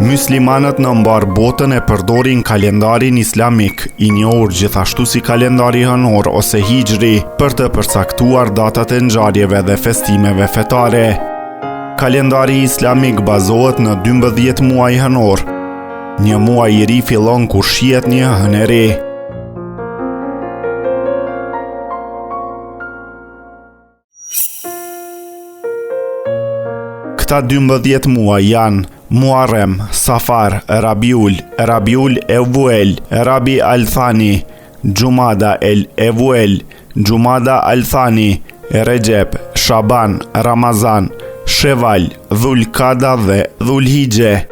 Muslimanët në mbar botën e përdorin kalendarin islamik, i njohur gjithashtu si kalendari hënor ose hijri, për të përcaktuar datat e ngjarjeve dhe festimeve fetare. Kalendari islamik bazohet në 12 muaj hënor. Një muaj i ri fillon kur shihet një hënë e re. Këta 12 muaj janë Muharrem, Safar, Rabiul Evvel, Rabi al-Thani, Jumada el-Evvel, Jumada al-Thani, Recep, Shaban, Ramazan, Sheval, Dhul-Qada dhe Dhul-Hijje.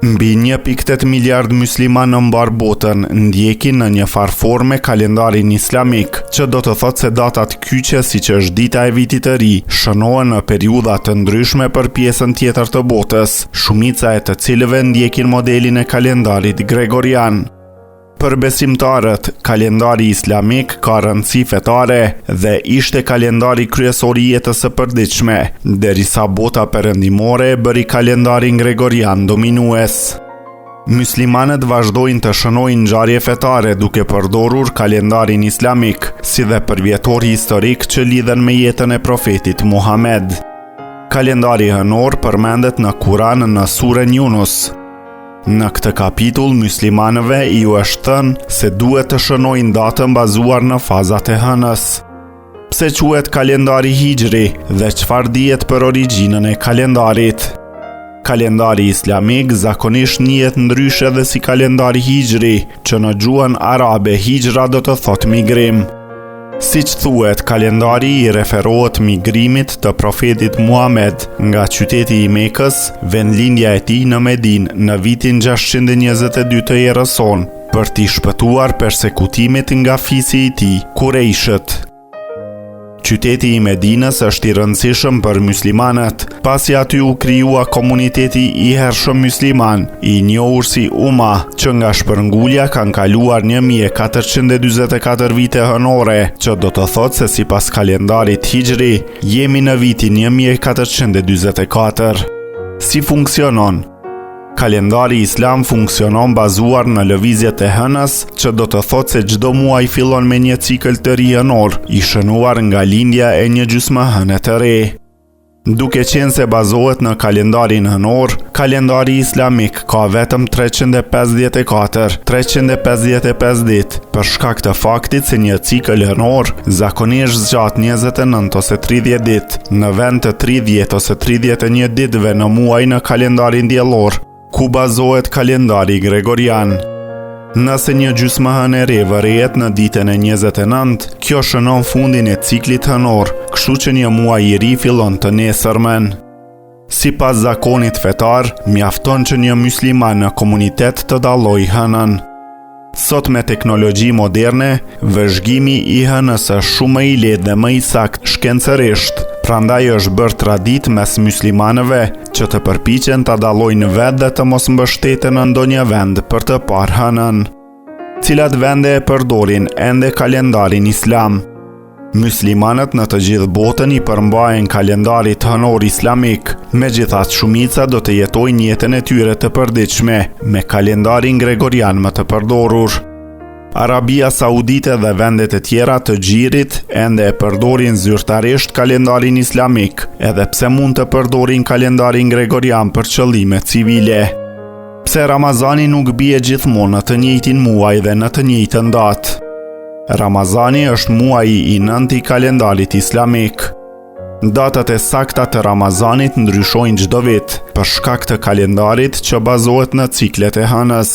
Mbi 1.8 miliard musliman në mbar botën ndjekin në një farë forme kalendarin islamik, që do të thotë se datat kyçe siç është dita e vitit të ri, shënohen në periudha të ndryshme për pjesën tjetër të botës, shumica e të cilëve ndjekin modelin e kalendarit gregorian. Për besimtarët, kalendari islamik ka rëndësi fetare dhe ishte kalendari kryesor i jetës së përditshme, derisa bota perëndimore e bëri kalendarin gregorian dominues. Muslimanët vazhdojnë të shënojnë ngjarje fetare duke përdorur kalendarin islamik, si dhe përvjetor historik që lidhen me jetën e profetit Muhammed. Kalendari hënor përmendet në Kur'an në surën Yunus. Në këtë kapitull, muslimanëve iu është thënë se duhet të shënojnë datën bazuar në fazat e hënës. Pse quhet kalendari hijri dhe çfarë dihet për origjinën e kalendarit? Kalendari islamik zakonisht njihet ndryshe dhe si kalendari hijri, që në gjuhën arabe hijra do të thotë migrim. Siç thuhet, kalendari i referohet migrimit të profetit Muhammed nga qyteti i Mekës, vendlindja e tij në Medinë në vitin 622 të erës sonë, për t'i shpëtuar persekutimit nga fisi i tij, Kurejshët. Qyteti i Medinës është i rëndësishëm për muslimanët, pasi aty u krijua komuniteti i hershëm musliman, i njohur si Umma, që nga shpërngulja kanë kaluar 1444 vite hënore, që do të thotë se sipas kalendarit hijri, jemi në vitin 1444. Si funksionon? Kalendari islam funksionon bazuar në lëvizjet e hënës, që do të thotë se çdo muaj fillon me një cikël të ri hënor, i shënuar nga lindja e një gjysmë hëne të re. Duke qenë se bazohet në kalendarin hënor, kalendari islamik ka vetëm 354 ditë, për shkak të faktit se një cikël hënor zakonisht zgjat 29 ose 30 ditë, në vend të 30 ose 31 ditëve në muaj në kalendarin diellor, ku bazohet kalendari gregorian. Nëse një gjysmë hënë e re vërehet në ditën e 29, kjo shënon fundin e ciklit hënor, kështu që një muaj i ri fillon të nesërmen. Sipas zakonit fetar, mjafton që një musliman në komunitet të dallojë hënën. Sot me teknologji moderne, vëzhgimi i hënës është shumë më i lehtë dhe më i saktë shkencërisht. Prandaj është bërë traditë mes muslimanëve që të përpiqen ta dallojnë vetë dhe të mos mbështeten në ndonjë vend për të parë hënën. Cilat vende e përdorin ende kalendarin islam? Muslimanët në të gjithë botën i përmbajnë kalendarit hënor islamik, megjithatë shumica do të jetojnë jetën e tyre të përditshme me kalendarin gregorian më të përdorur. Arabia Saudite dhe vendet e tjera të xhirit ende e përdorin zyrtarisht kalendarin islamik, edhe pse mund të përdorin kalendarin gregorian për qëllime civile. Pse Ramazani nuk bie gjithmonë në të njëjtin muaj dhe në të njëjtën datë? Ramazani është muaji i 9 i kalendarit islamik. Datat e sakta të Ramazanit ndryshojnë çdo vit, për shkak të kalendarit që bazohet në ciklet e hënës.